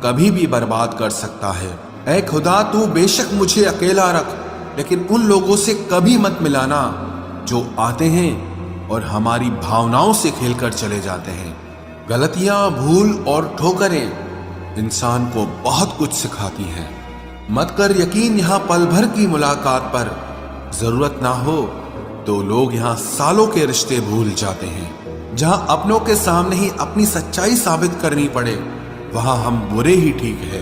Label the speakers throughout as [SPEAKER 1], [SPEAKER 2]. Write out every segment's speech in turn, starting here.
[SPEAKER 1] कभी भी बर्बाद कर सकता है। ऐ खुदा, तू बेशक मुझे अकेला रख, लेकिन उन लोगों से कभी मत मिलाना जो आते हैं और हमारी भावनाओं से खेलकर चले जाते हैं। गलतियां, भूल और ठोकरें इंसान को बहुत कुछ सिखाती हैं। मत कर यकीन यहाँ पल भर की मुलाकात पर, जरूरत ना हो तो लोग यहाँ सालों के रिश्ते भूल जाते हैं। जहां अपनों के सामने ही अपनी सच्चाई साबित करनी पड़े, वहां हम बुरे ही ठीक है।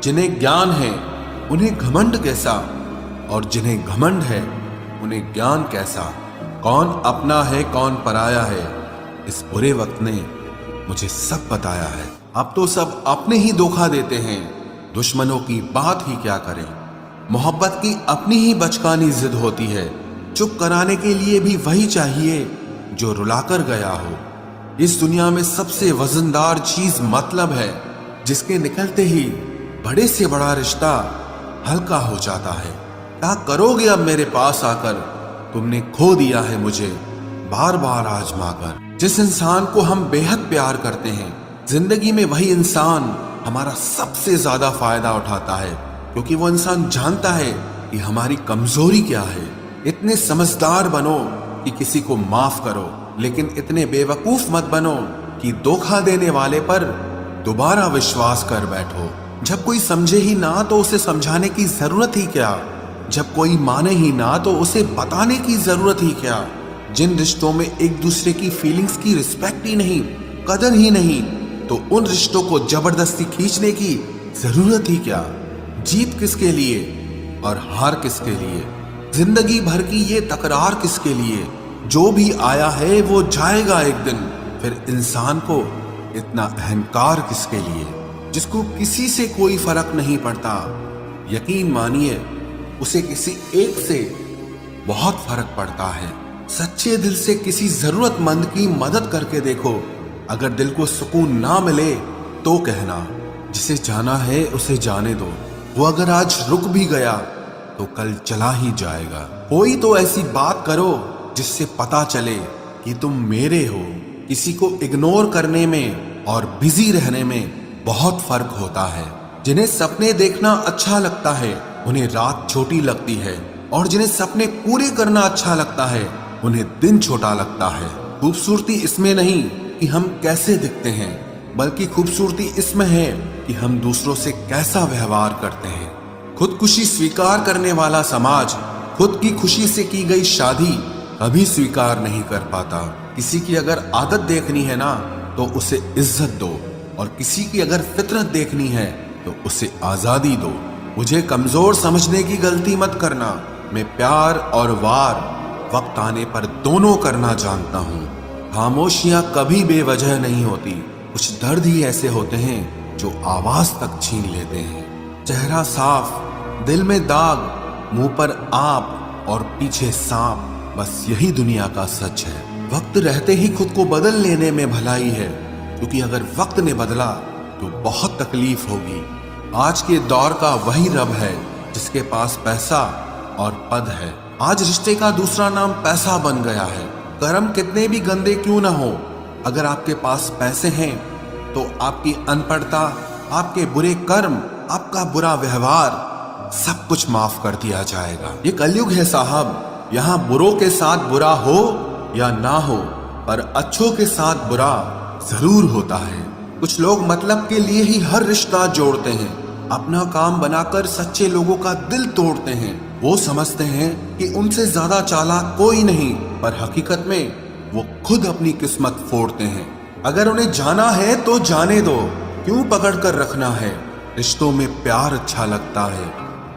[SPEAKER 1] जिन्हें ज्ञान है उन्हें घमंड कैसा, और जिन्हें घमंड है उन्हें ज्ञान कैसा। कौन अपना है कौन पराया है, इस बुरे वक्त ने मुझे सब बताया है। अब तो सब अपने ही धोखा देते हैं, दुश्मनों की बात ही क्या करें। मोहब्बत की अपनी ही बचकानी जिद होती है, चुप कराने के लिए भी वही चाहिए जो रुलाकर गया हो। इस दुनिया में सबसे वजनदार चीज मतलब है, जिसके निकलते ही बड़े से बड़ा रिश्ता हल्का हो जाता है। क्या करोगे अब मेरे पास आकर, तुमने खो दिया है मुझे बार बार आजमाकर। जिस इंसान को हम बेहद प्यार करते हैं, जिंदगी में वही इंसान हमारा सबसे ज्यादा फायदा उठाता है, क्योंकि वो इंसान जानता है कि हमारी कमजोरी क्या है। इतने समझदार बनो कि किसी को माफ करो, लेकिन इतने बेवकूफ मत बनो कि धोखा देने वाले पर दोबारा विश्वास कर बैठो। जब कोई समझे ही ना तो उसे समझाने की जरूरत ही क्या, जब कोई माने ही ना तो उसे बताने की जरूरत ही क्या। जिन रिश्तों में एक दूसरे की फीलिंग्स की रिस्पेक्ट ही नहीं, कदर ही नहीं, तो उन रिश्तों को जबरदस्ती खींचने की जरूरत ही क्या। जीत किसके लिए और हार किसके लिए, जिंदगी भर की ये तकरार किसके लिए। जो भी आया है वो जाएगा एक दिन, फिर इंसान को इतना अहंकार किसके लिए, जिसको किसी से कोई फर्क नहीं पड़ता। यकीन मानिए, उसे किसी एक से बहुत फर्क पड़ता है। सच्चे दिल से किसी जरूरतमंद की मदद करके देखो। अगर दिल को सुकून ना मिले तो कहना, जिसे जाना है उसे जाने दो। वो अगर आज रुक भी गया तो कल चला ही जाएगा। कोई तो ऐसी बात करो जिससे पता चले कि तुम मेरे हो। किसी को इग्नोर करने में और बिजी रहने में बहुत फर्क होता है। जिन्हें सपने देखना अच्छा लगता है उन्हें रात छोटी लगती है, और जिन्हें सपने पूरे करना अच्छा लगता है उन्हें दिन छोटा लगता है। खूबसूरती इसमें नहीं कि हम कैसे दिखते हैं, बल्कि खूबसूरती इसमें है कि हम दूसरों से कैसा व्यवहार करते हैं। खुदकुशी स्वीकार करने वाला समाज खुद की खुशी से की गई शादी कभी स्वीकार नहीं कर पाता। किसी की अगर आदत देखनी है ना तो उसे इज्जत दो, और किसी की अगर फितरत देखनी है तो उसे आजादी दो। मुझे कमजोर समझने की गलती मत करना। मैं प्यार और वार वक्त आने पर दोनों करना जानता हूँ। खामोशियां कभी बेवजह नहीं होती। कुछ दर्द ही ऐसे होते हैं जो आवाज तक छीन लेते हैं। चेहरा साफ, दिल में दाग, मुंह पर आप और पीछे सांप, बस यही दुनिया का सच है। वक्त रहते ही खुद को बदल लेने में भलाई है, क्योंकि अगर वक्त ने बदला तो बहुत तकलीफ होगी। आज के दौर का वही रब है जिसके पास पैसा और पद है। आज रिश्ते का दूसरा नाम पैसा बन गया है। कर्म कितने भी गंदे क्यों ना हो, अगर आपके पास पैसे हैं तो आपकी अनपढ़ता, आपके बुरे कर्म, आपका बुरा व्यवहार सब कुछ माफ कर दिया जाएगा। ये कलयुग है साहब, यहाँ बुरों के साथ बुरा हो या ना हो, पर अच्छों के साथ बुरा जरूर होता है। कुछ लोग मतलब के लिए ही हर रिश्ता जोड़ते हैं, अपना काम बनाकर सच्चे लोगों का दिल तोड़ते हैं। वो समझते हैं कि उनसे ज्यादा चालाक कोई नहीं, पर हकीकत में वो खुद अपनी किस्मत फोड़ते हैं। अगर उन्हें जाना है तो जाने दो, क्यों पकड़ कर रखना है। रिश्तों में प्यार अच्छा लगता है,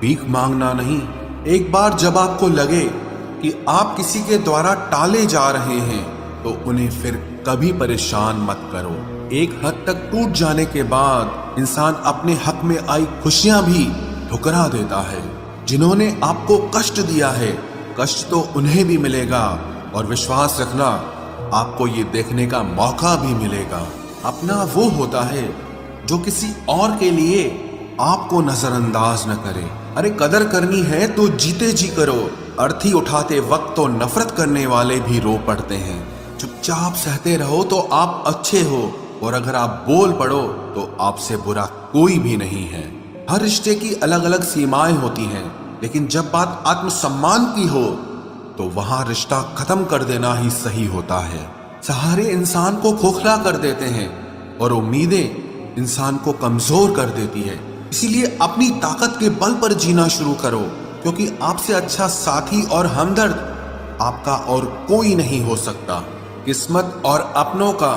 [SPEAKER 1] भीख मांगना नहीं। एक बार जब आपको लगे कि आप किसी के द्वारा टाले जा रहे हैं तो उन्हें फिर कभी परेशान मत करो। एक हद तक टूट जाने के बाद इंसान अपने हक में आई खुशियां भी ठुकरा देता है। जिन्होंने आपको कष्ट दिया है, कष्ट तो उन्हें भी मिलेगा, और विश्वास रखना आपको ये देखने का मौका भी मिलेगा। अपना वो होता है जो किसी और के लिए आपको नजरअंदाज न करे। अरे कदर करनी है तो जीते जी करो। अर्थी उठाते वक्त तो नफरत करने वाले भी रो पड़ते हैं। चुपचाप सहते रहो तो आप अच्छे हो, और अगर आप बोल पड़ो तो आपसे बुरा कोई भी नहीं है। हर रिश्ते की अलग अलग सीमाएं होती हैं, लेकिन जब बात आत्मसम्मान की हो तो वहां रिश्ता खत्म कर देना ही सही होता है। सहारे इंसान को खोखला कर देते हैं और उम्मीदें इंसान को कमजोर कर देती है। इसीलिए अपनी ताकत के बल पर जीना शुरू करो, क्योंकि आपसे अच्छा साथी और हमदर्द आपका और कोई नहीं हो सकता। किस्मत और अपनों का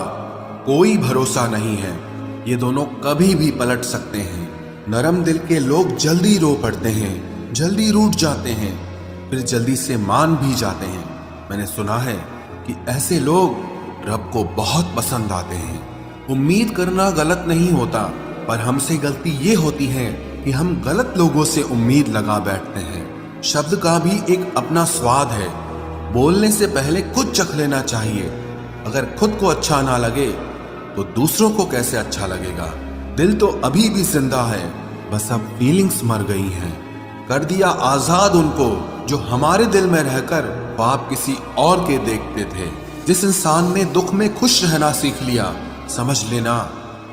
[SPEAKER 1] कोई भरोसा नहीं है, ये दोनों कभी भी पलट सकते हैं। नरम दिल के लोग जल्दी रो पड़ते हैं, जल्दी रूठ जाते हैं, फिर जल्दी से मान भी जाते हैं। मैंने सुना है कि ऐसे लोग रब को बहुत पसंद आते हैं। उम्मीद करना गलत नहीं होता, पर हमसे गलती ये होती है कि हम गलत लोगों से उम्मीद लगा बैठते हैं। शब्द का भी एक अपना स्वाद है, बोलने से पहले खुद चख लेना चाहिए। अगर खुद को अच्छा ना लगे तो दूसरों को कैसे अच्छा लगेगा। दिल तो अभी भी जिंदा है, बस अब फीलिंग्स मर गई हैं। कर दिया आजाद उनको जो हमारे दिल में रहकर ख्वाब किसी और के देखते थे। जिस इंसान ने दुख में खुश रहना सीख लिया, समझ लेना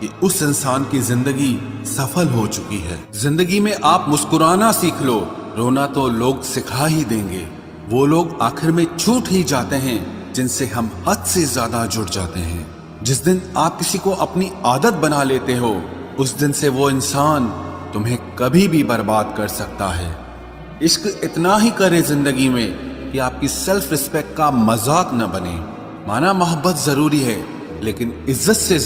[SPEAKER 1] कि उस इंसान की जिंदगी सफल हो चुकी है। जिंदगी में आप मुस्कुराना सीख लो, रोना तो लोग सिखा ही देंगे। वो लोग आखिर में छूट ही जाते हैं जिनसे हम हद से ज्यादा जुड़ जाते हैं। जिस दिन आप किसी को अपनी आदत बना लेते हो, उस दिन से वो इंसान तुम्हें कभी भी बर्बाद कर सकता है। इश्क इतना ही करे जिंदगी में कि आपकी सेल्फ रिस्पेक्ट का मजाक न बने। माना मोहब्बत जरूरी है, लेकिन इज्जत से